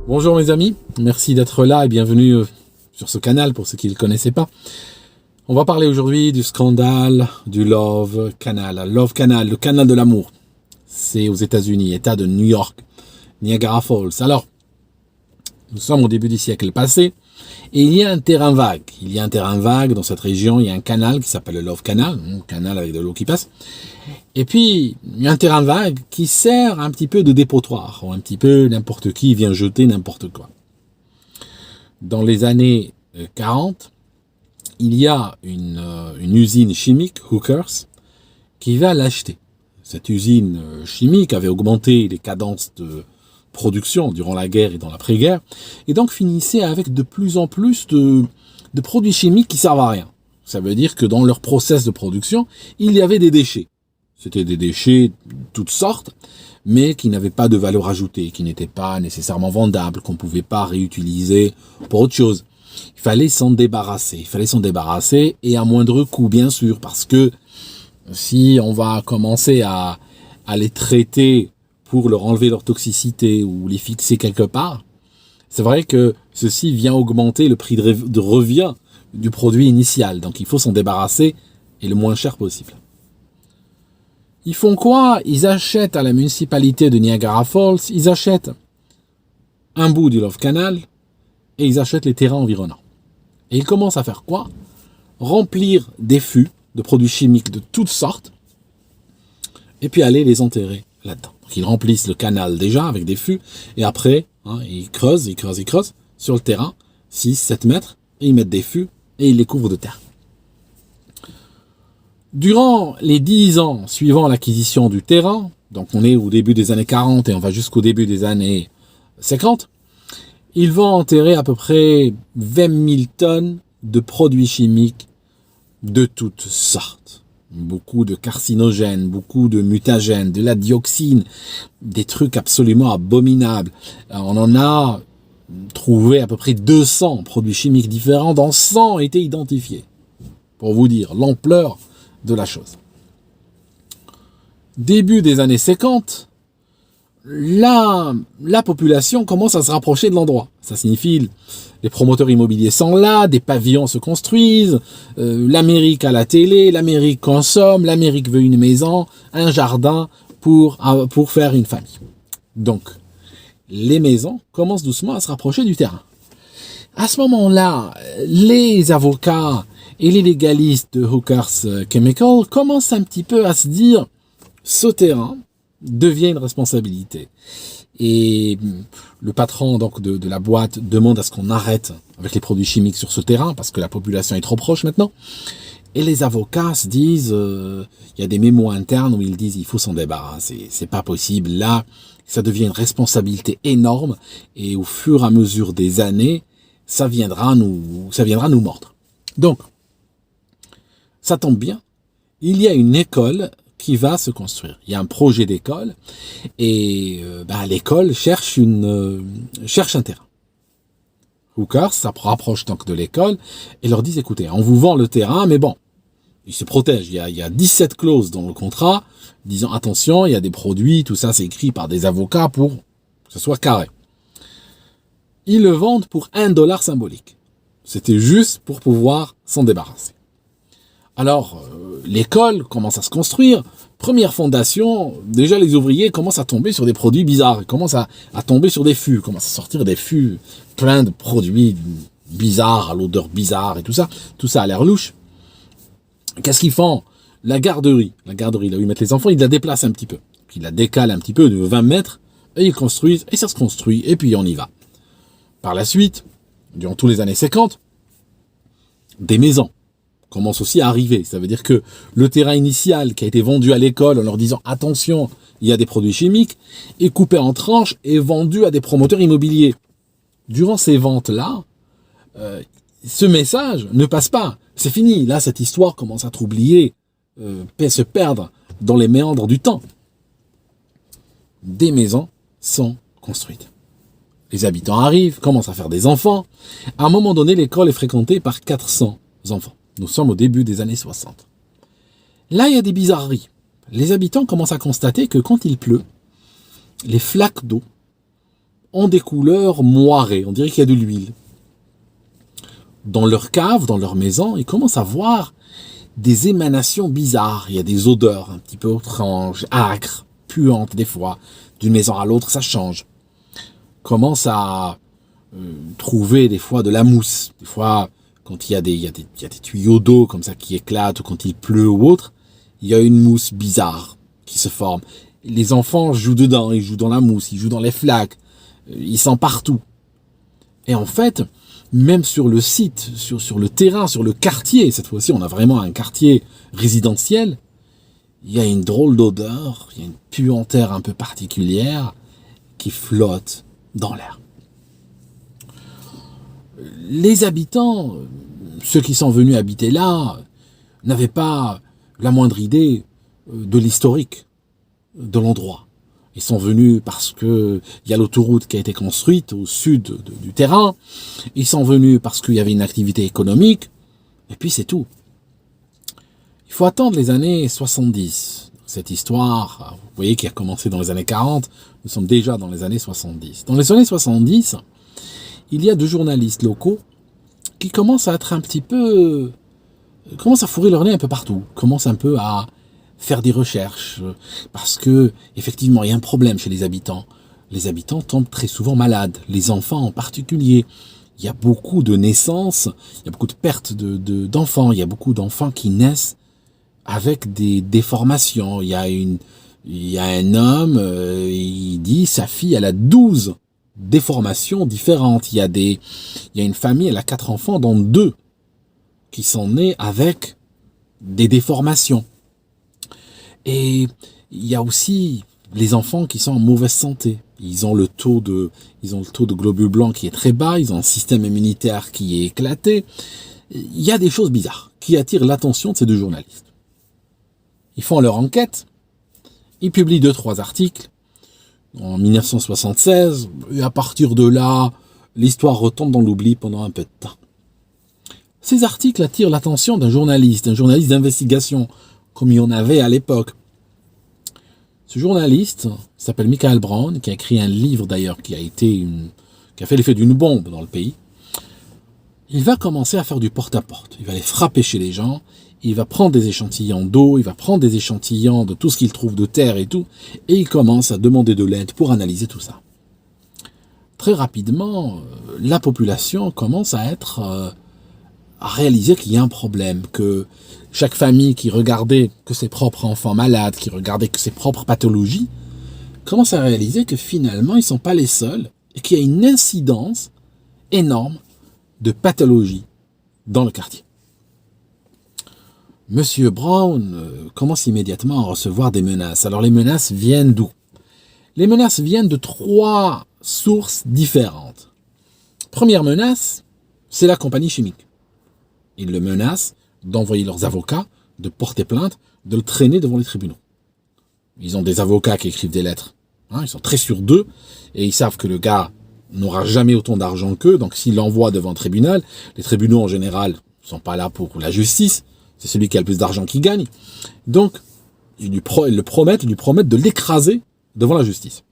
Bonjour mes amis, merci d'être là et bienvenue sur ce canal pour ceux qui ne le connaissaient pas. On va parler aujourd'hui du scandale du Love Canal. Love Canal, le canal de l'amour. C'est aux États-Unis, État de New York, Niagara Falls. Alors, nous sommes au début du siècle passé et il y a un terrain vague. Il y a un terrain vague dans cette région, il y a un canal qui s'appelle le Love Canal, un canal avec de l'eau qui passe. Et puis, il y a un terrain vague qui sert un petit peu de dépotoir, ou un petit peu n'importe qui vient jeter n'importe quoi. Dans les années 40, il y a une usine chimique, Hookers, qui va l'acheter. Cette usine chimique avait augmenté les cadences de production durant la guerre et dans l'après-guerre, et donc finissait avec de plus en plus de produits chimiques qui servent à rien. Ça veut dire que dans leur process de production, il y avait des déchets. C'était des déchets de toutes sortes, mais qui n'avaient pas de valeur ajoutée, qui n'étaient pas nécessairement vendables, qu'on ne pouvait pas réutiliser pour autre chose. Il fallait s'en débarrasser. Et à moindre coût, bien sûr, parce que si on va commencer à les traiter pour leur enlever leur toxicité ou les fixer quelque part, c'est vrai que ceci vient augmenter le prix de revient du produit initial. Donc il faut s'en débarrasser et le moins cher possible. Ils font quoi? Ils achètent à la municipalité de Niagara Falls, ils achètent un bout du Love Canal et ils achètent les terrains environnants. Et ils commencent à faire quoi? Remplir des fûts de produits chimiques de toutes sortes et puis aller les enterrer là-dedans. Donc ils remplissent le canal déjà avec des fûts et après, ils creusent sur le terrain, 6-7 mètres, et ils mettent des fûts et ils les couvrent de terre. Durant les 10 ans suivant l'acquisition du terrain, donc on est au début des années 40 et on va jusqu'au début des années 50, ils vont enterrer à peu près 20 000 tonnes de produits chimiques de toutes sortes. Beaucoup de carcinogènes, beaucoup de mutagènes, de la dioxine, des trucs absolument abominables. On en a trouvé à peu près 200 produits chimiques différents, dont 100 étaient identifiés. Pour vous dire l'ampleur de la chose. Début des années 50, la population commence à se rapprocher de l'endroit. Ça signifie les promoteurs immobiliers sont là, des pavillons se construisent, l'Amérique à la télé, l'Amérique consomme, l'Amérique veut une maison, un jardin pour faire une famille. Donc, les maisons commencent doucement à se rapprocher du terrain. À ce moment-là, les avocats et les légalistes de Hookers Chemical commencent un petit peu à se dire ce terrain devient une responsabilité. Et le patron donc de la boîte demande à ce qu'on arrête avec les produits chimiques sur ce terrain parce que la population est trop proche maintenant. Et les avocats se disent, il y a des mémos internes où ils disent il faut s'en débarrasser, c'est pas possible. Là, ça devient une responsabilité énorme et au fur et à mesure des années, ça viendra nous mordre. Donc, ça tombe bien, il y a une école qui va se construire. Il y a un projet d'école et l'école cherche un terrain. Hookers ça rapproche donc de l'école et leur disent écoutez, on vous vend le terrain, mais bon, ils se protègent. Il y a 17 clauses dans le contrat disant attention, il y a des produits, tout ça c'est écrit par des avocats pour que ce soit carré. Ils le vendent pour $1 symbolique. C'était juste pour pouvoir s'en débarrasser. Alors, l'école commence à se construire. Première fondation, déjà les ouvriers commencent à tomber sur des produits bizarres. Ils commencent à tomber sur des fûts. Ils commencent à sortir des fûts pleins de produits bizarres, à l'odeur bizarre et tout ça. Tout ça a l'air louche. Qu'est-ce qu'ils font? La garderie, là où ils mettent les enfants, ils la déplacent un petit peu. Puis ils la décalent un petit peu de 20 mètres. Et ils construisent, et ça se construit, et puis on y va. Par la suite, durant tous les années 50, des maisons commence aussi à arriver. Ça veut dire que le terrain initial qui a été vendu à l'école en leur disant attention, il y a des produits chimiques, est coupé en tranches et vendu à des promoteurs immobiliers. Durant ces ventes-là, ce message ne passe pas. C'est fini. Là, cette histoire commence à être oubliée, se perdre dans les méandres du temps. Des maisons sont construites. Les habitants arrivent, commencent à faire des enfants. À un moment donné, l'école est fréquentée par 400 enfants. Nous sommes au début des années 60. Là, il y a des bizarreries. Les habitants commencent à constater que quand il pleut, les flaques d'eau ont des couleurs moirées, on dirait qu'il y a de l'huile. Dans leur cave, dans leur maison, ils commencent à voir des émanations bizarres. Il y a des odeurs un petit peu étranges, âcres, puantes des fois. D'une maison à l'autre, ça change. Commencent à trouver des fois de la mousse. Des fois, quand il y a des tuyaux d'eau comme ça qui éclatent, ou quand il pleut ou autre, il y a une mousse bizarre qui se forme. Les enfants jouent dedans, ils jouent dans la mousse, ils jouent dans les flaques, ils sont partout. Et en fait, même sur le site, sur le terrain, sur le quartier, cette fois-ci on a vraiment un quartier résidentiel, il y a une drôle d'odeur, il y a une puanteur un peu particulière qui flotte dans l'air. Les habitants, ceux qui sont venus habiter là, n'avaient pas la moindre idée de l'historique de l'endroit. Ils sont venus parce que il y a l'autoroute qui a été construite au sud du terrain. Ils sont venus parce qu'il y avait une activité économique. Et puis c'est tout. Il faut attendre les années 70. Cette histoire, vous voyez, qui a commencé dans les années 40, nous sommes déjà dans les années 70. Dans les années 70, il y a 2 journalistes locaux qui commencent à être un petit peu... commencent à fourrer leur nez un peu partout. Commencent un peu à faire des recherches, parce que effectivement il y a un problème chez les habitants. Les habitants tombent très souvent malades, les enfants en particulier. Il y a beaucoup de naissances, il y a beaucoup de pertes d'enfants, il y a beaucoup d'enfants qui naissent avec des déformations. Il y a un homme, il dit sa fille elle a 12 déformations différentes. Il y a une famille, elle a 4 enfants, dont 2 qui sont nés avec des déformations. Et il y a aussi les enfants qui sont en mauvaise santé. Ils ont le taux de globules blancs qui est très bas, ils ont un système immunitaire qui est éclaté. Il y a des choses bizarres qui attirent l'attention de ces 2 journalistes. Ils font leur enquête, ils publient 2-3 articles en 1976, et à partir de là, l'histoire retombe dans l'oubli pendant un peu de temps. Ces articles attirent l'attention d'un journaliste d'investigation, comme il y en avait à l'époque. Ce journaliste s'appelle Michael Brown, qui a écrit un livre d'ailleurs qui a fait l'effet d'une bombe dans le pays. Il va commencer à faire du porte-à-porte. Il va aller frapper chez les gens, il va prendre des échantillons d'eau, il va prendre des échantillons de tout ce qu'il trouve de terre et tout, et il commence à demander de l'aide pour analyser tout ça. Très rapidement, la population commence à réaliser qu'il y a un problème, que chaque famille qui regardait que ses propres enfants malades, qui regardait que ses propres pathologies, commence à réaliser que finalement, ils ne sont pas les seuls et qu'il y a une incidence énorme de pathologies dans le quartier. Monsieur Brown commence immédiatement à recevoir des menaces. Alors les menaces viennent d'où? Les menaces viennent de 3 sources différentes. Première menace, c'est la compagnie chimique. Ils le menacent d'envoyer leurs avocats, de porter plainte, de le traîner devant les tribunaux. Ils ont des avocats qui écrivent des lettres. Ils sont très sûrs d'eux et ils savent que le gars n'aura jamais autant d'argent qu'eux. Donc s'ils l'envoient devant le tribunal, les tribunaux en général ne sont pas là pour la justice. C'est celui qui a le plus d'argent qui gagne. Donc ils lui promettent de l'écraser devant la justice.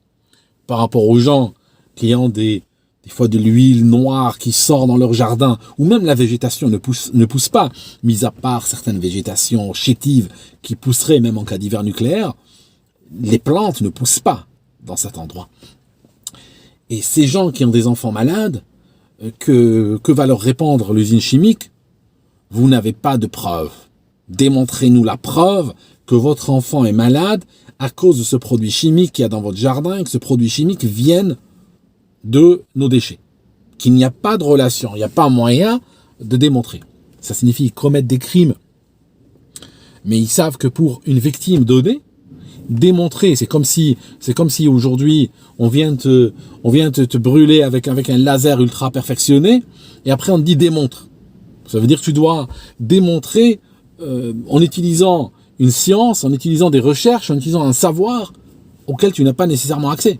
Par rapport aux gens qui ont des fois de l'huile noire qui sort dans leur jardin, ou même la végétation ne pousse pas, mis à part certaines végétations chétives qui pousseraient même en cas d'hiver nucléaire, les plantes ne poussent pas dans cet endroit. Et ces gens qui ont des enfants malades, que va leur répondre l'usine chimique? Vous n'avez pas de preuve. Démontrez-nous la preuve que votre enfant est malade à cause de ce produit chimique qu'il y a dans votre jardin et que ce produit chimique vienne de nos déchets. Qu'il n'y a pas de relation, il n'y a pas moyen de démontrer. Ça signifie qu'ils commettent des crimes. Mais ils savent que pour une victime donnée, démontrer, c'est comme si aujourd'hui on vient te brûler avec un laser ultra perfectionné et après on te dit démontre. Ça veut dire que tu dois démontrer en utilisant une science, en utilisant des recherches, en utilisant un savoir auquel tu n'as pas nécessairement accès.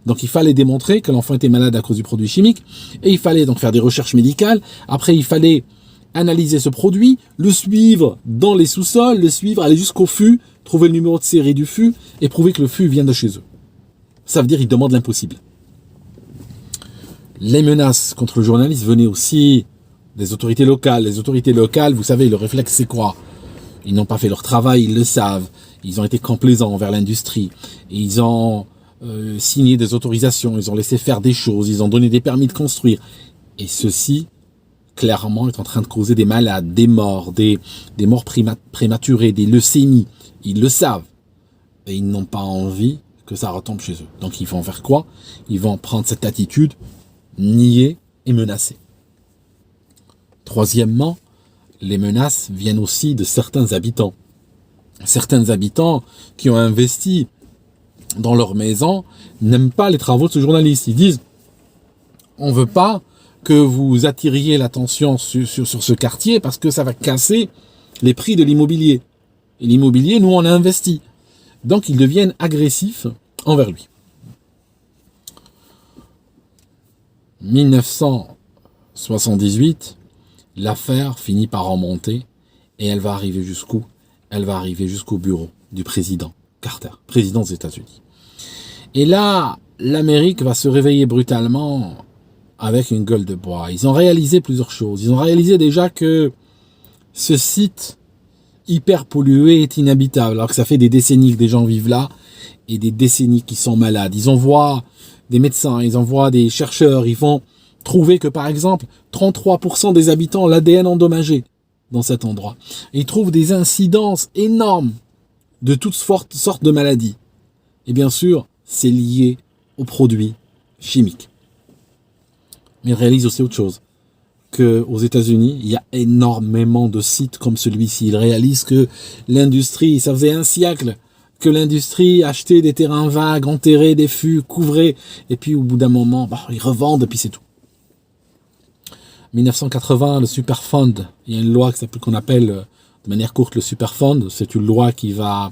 Donc il fallait démontrer que l'enfant était malade à cause du produit chimique, et il fallait donc faire des recherches médicales. Après il fallait analyser ce produit, le suivre dans les sous-sols, aller jusqu'au fût, trouver le numéro de série du fût, et prouver que le fût vient de chez eux. Ça veut dire qu'ils demandent l'impossible. Les menaces contre le journaliste venaient aussi des autorités locales. Les autorités locales, vous savez, le réflexe c'est quoi? Ils n'ont pas fait leur travail, ils le savent. Ils ont été complaisants envers l'industrie. Ils ont signé des autorisations, ils ont laissé faire des choses, ils ont donné des permis de construire. Et ceci, clairement, est en train de causer des malades, des morts prématurées, des leucémies. Ils le savent. Et ils n'ont pas envie que ça retombe chez eux. Donc ils vont faire quoi? Ils vont prendre cette attitude, nier et menacer. Troisièmement, les menaces viennent aussi de certains habitants. Certains habitants qui ont investi dans leur maison n'aiment pas les travaux de ce journaliste. Ils disent, on veut pas que vous attiriez l'attention sur ce quartier parce que ça va casser les prix de l'immobilier. Et l'immobilier, nous, on a investi. Donc, ils deviennent agressifs envers lui. 1978, l'affaire finit par remonter et elle va arriver jusqu'où? Elle va arriver jusqu'au bureau du président Carter, président des États-Unis. Et là, l'Amérique va se réveiller brutalement avec une gueule de bois. Ils ont réalisé plusieurs choses. Ils ont réalisé déjà que ce site hyper pollué est inhabitable, alors que ça fait des décennies que des gens vivent là et des décennies qu'ils sont malades. Ils envoient des médecins, ils envoient des chercheurs, ils vont trouver que par exemple 33% des habitants ont l'ADN endommagé dans cet endroit. Et ils trouvent des incidences énormes de toutes sortes de maladies. Et bien sûr, c'est lié aux produits chimiques. Mais ils réalisent aussi autre chose, qu'aux États-Unis, il y a énormément de sites comme celui-ci. Ils réalisent que l'industrie, ça faisait un siècle que l'industrie achetait des terrains vagues, enterrait des fûts, couvrait, et puis au bout d'un moment, ils revendent, et puis c'est tout. 1980, le Superfund, il y a une loi qu'on appelle de manière courte le Superfund, c'est une loi qui va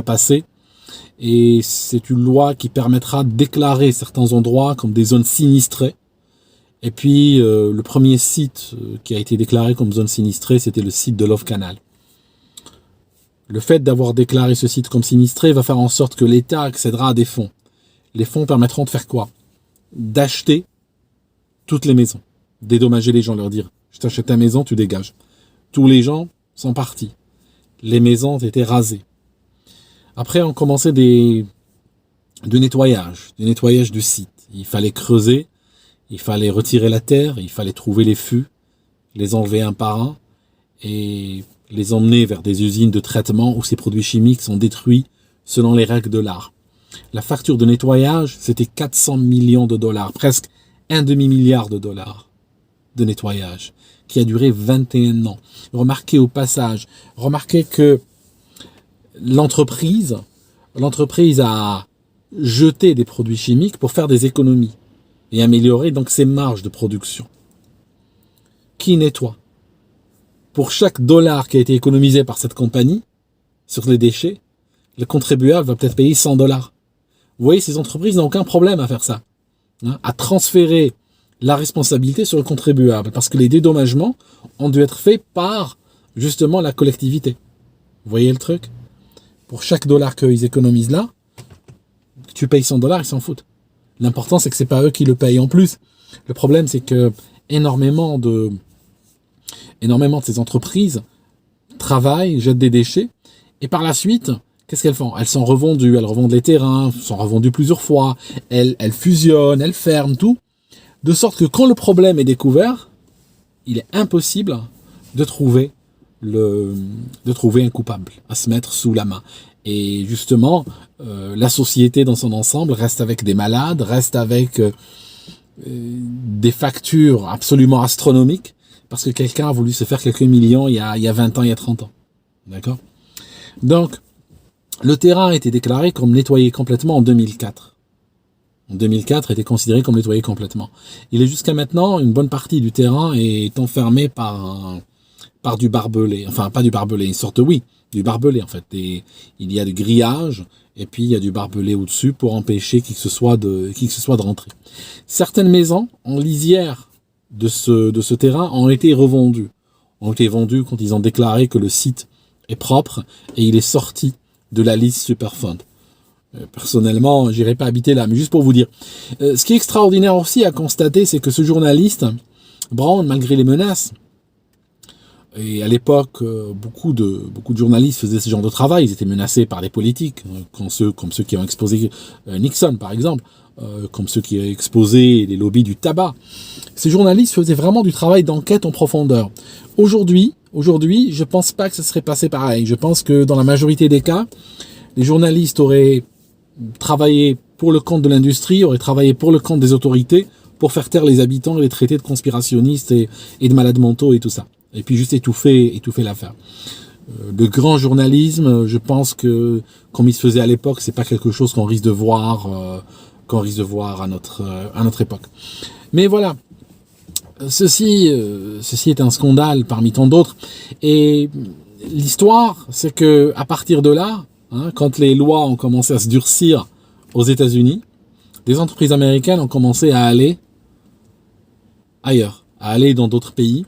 passer, et c'est une loi qui permettra de déclarer certains endroits comme des zones sinistrées. Et puis, le premier site qui a été déclaré comme zone sinistrée, c'était le site de Love Canal. Le fait d'avoir déclaré ce site comme sinistré va faire en sorte que l'État accédera à des fonds. Les fonds permettront de faire quoi? D'acheter toutes les maisons, dédommager les gens, leur dire « je t'achète ta maison, tu dégages ». Tous les gens sont partis. Les maisons ont été rasées. Après, on commençait du nettoyage du site. Il fallait creuser. Il fallait retirer la terre, il fallait trouver les fûts, les enlever un par un et les emmener vers des usines de traitement où ces produits chimiques sont détruits selon les règles de l'art. La facture de nettoyage, c'était 400 millions de dollars, presque un demi-milliard de dollars de nettoyage, qui a duré 21 ans. Remarquez au passage, que l'entreprise a jeté des produits chimiques pour faire des économies et améliorer donc ses marges de production. Qui nettoie? Pour chaque dollar qui a été économisé par cette compagnie sur les déchets, le contribuable va peut-être payer 100 dollars. Vous voyez, ces entreprises n'ont aucun problème à faire ça, à transférer la responsabilité sur le contribuable, parce que les dédommagements ont dû être faits par justement la collectivité. Vous voyez le truc? Pour chaque dollar qu'ils économisent là, tu payes 100 dollars, ils s'en foutent. L'important, c'est que c'est pas eux qui le payent en plus. Le problème, c'est que énormément de ces entreprises travaillent, jettent des déchets, et par la suite, qu'est-ce qu'elles font? Elles sont revendues, elles revendent les terrains, sont revendues plusieurs fois, elles fusionnent, elles ferment, tout, de sorte que quand le problème est découvert, il est impossible de trouver un coupable à se mettre sous la main. Et justement, la société dans son ensemble reste avec des malades, reste avec des factures absolument astronomiques, parce que quelqu'un a voulu se faire quelques millions il y a 20 ans, il y a 30 ans. D'accord? Donc, le terrain a été déclaré comme nettoyé complètement en 2004. En 2004, il était considéré comme nettoyé complètement. Il est jusqu'à maintenant, une bonne partie du terrain est enfermée par du barbelé. Enfin, pas du barbelé, une sorte, oui, du barbelé en fait. Et il y a du grillage, et puis il y a du barbelé au-dessus pour empêcher qui que ce soit de rentrer. Certaines maisons en lisière de ce terrain ont été revendues. Ont été vendues quand ils ont déclaré que le site est propre et il est sorti de la liste Superfund. Personnellement, j'irai pas habiter là, mais juste pour vous dire. Ce qui est extraordinaire aussi à constater, c'est que ce journaliste, Brown, malgré les menaces, et à l'époque, beaucoup de journalistes faisaient ce genre de travail, ils étaient menacés par des politiques, comme ceux qui ont exposé Nixon, par exemple, comme ceux qui ont exposé les lobbies du tabac. Ces journalistes faisaient vraiment du travail d'enquête en profondeur. Aujourd'hui, je pense pas que ce serait passé pareil. Je pense que dans la majorité des cas, les journalistes auraient travaillé pour le compte de l'industrie, auraient travaillé pour le compte des autorités, pour faire taire les habitants et les traiter de conspirationnistes et de malades mentaux et tout ça. Et puis juste étouffer l'affaire. Le grand journalisme, je pense que, comme il se faisait à l'époque, c'est pas quelque chose qu'on risque de voir, à notre époque. Mais voilà. Ceci est un scandale parmi tant d'autres. Et l'histoire, c'est que, à partir de là, quand les lois ont commencé à se durcir aux États-Unis, des entreprises américaines ont commencé à aller ailleurs, à aller dans d'autres pays.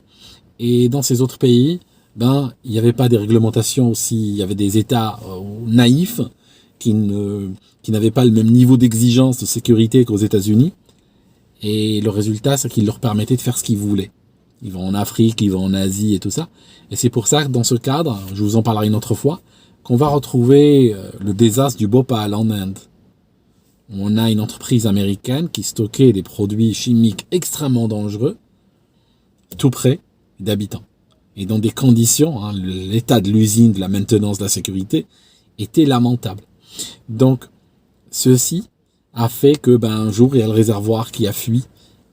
Et dans ces autres pays, il n'y avait pas des réglementations aussi, il y avait des États naïfs qui n'avaient pas le même niveau d'exigence de sécurité qu'aux États-Unis. Et le résultat, c'est qu'ils leur permettaient de faire ce qu'ils voulaient. Ils vont en Afrique, ils vont en Asie et tout ça. Et c'est pour ça que dans ce cadre, je vous en parlerai une autre fois, qu'on va retrouver le désastre du Bhopal en Inde. On a une entreprise américaine qui stockait des produits chimiques extrêmement dangereux, tout près d'habitants. Et dans des conditions, l'état de l'usine, de la maintenance, de la sécurité, était lamentable. Donc, ceci a fait que un jour, il y a le réservoir qui a fui,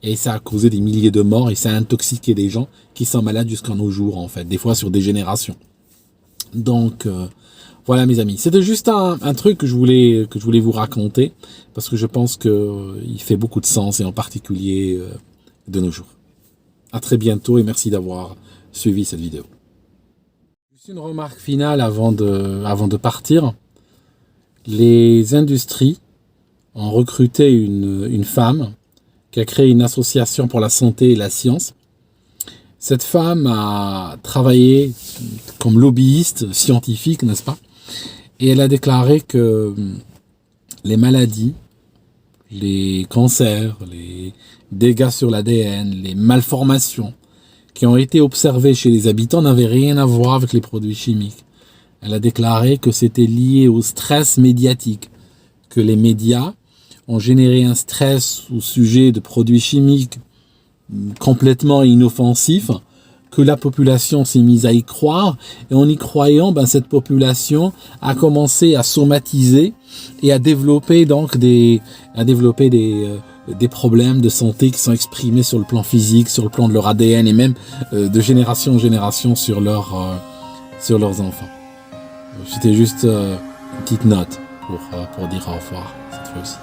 et ça a causé des milliers de morts, et ça a intoxiqué des gens qui sont malades jusqu'à nos jours, en fait, des fois sur des générations. Donc, voilà mes amis. C'était juste un truc que je voulais vous raconter, parce que je pense que il fait beaucoup de sens, et en particulier de nos jours. À très bientôt, et merci d'avoir suivi cette vidéo. Juste une remarque finale avant de partir. Les industries ont recruté une femme qui a créé une association pour la santé et la science. Cette femme a travaillé comme lobbyiste scientifique, n'est-ce pas? Et elle a déclaré que les maladies, les cancers, les dégâts sur l'ADN, les malformations qui ont été observées chez les habitants n'avaient rien à voir avec les produits chimiques. Elle a déclaré que c'était lié au stress médiatique, que les médias ont généré un stress au sujet de produits chimiques complètement inoffensifs, que la population s'est mise à y croire, et en y croyant, cette population a commencé à somatiser et à développer donc des problèmes de santé qui sont exprimés sur le plan physique, sur le plan de leur ADN et même de génération en génération sur leurs enfants. C'était juste une petite note pour dire au revoir cette fois-ci.